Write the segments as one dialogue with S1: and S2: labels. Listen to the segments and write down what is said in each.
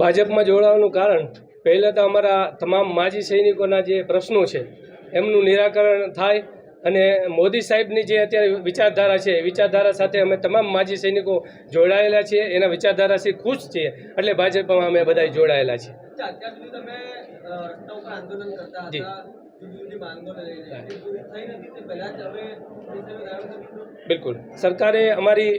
S1: ભાજપમાં જોડાવાનું કારણ પહેલાં તો અમારા તમામ માજી સૈનિકોના જે પ્રશ્નો છે એમનું નિરાકરણ થાય અને મોદી સાહેબની જે અત્યારે વિચારધારા છે વિચારધારા સાથે અમે તમામ માજી સૈનિકો જોડાયેલા છીએ, એના વિચારધારાથી ખુશ છીએ, એટલે ભાજપમાં અમે બધા જોડાયેલા છીએ. બિલકુલ, સરકારે અમારી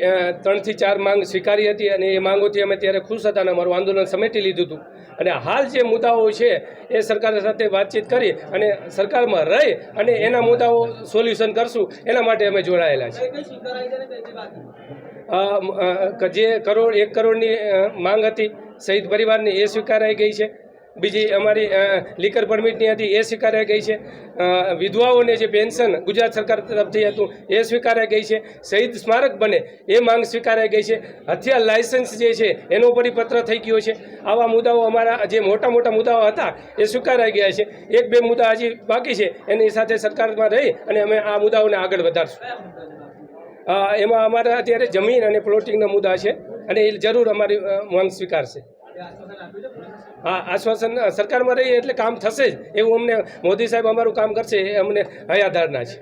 S1: 3 થી 4 માંગ સ્વીકારી હતી અને એ માંગોથી અમે ત્યારે ખુશ હતા અને અમારું આંદોલન સમેટી લીધું હતું. અને હાલ જે મુદ્દાઓ છે એ સરકાર સાથે વાતચીત કરી અને સરકારમાં રહી અને એના મુદ્દાઓ સોલ્યુશન કરશું, એના માટે અમે જોડાયેલા છીએ. જે 1 કરોડની માંગ હતી શહીદ પરિવારની, એ સ્વીકારાઈ ગઈ છે. બીજી અમારી લીકર પરમિટની હતી, એ સ્વીકારાઈ ગઈ છે. વિધવાઓને જે પેન્શન ગુજરાત સરકાર તરફથી હતું એ સ્વીકારાઈ ગઈ છે. શહીદ સ્મારક બને એ માંગ સ્વીકારાઈ ગઈ છે. હથિયાર લાયસન્સ જે છે એનો પરિપત્ર થઈ ગયો છે. આવા મુદ્દાઓ અમારા જે મોટા મોટા મુદ્દાઓ હતા એ સ્વીકારાઈ ગયા છે. 1-2 મુદ્દા હજી બાકી છે, એની સાથે સરકારમાં રહી અને અમે આ મુદ્દાઓને આગળ વધારશું. એમાં અમારા અત્યારે જમીન અને પ્લોટિંગના મુદ્દા છે અને એ જરૂર અમારી માંગ સ્વીકારશે. હા, આશ્વાસન સરકારમાં રહીએ એટલે કામ થશે જ એવું અમને મોદી સાહેબ અમારું કામ કરશે એ અમને હયાધારણા છે.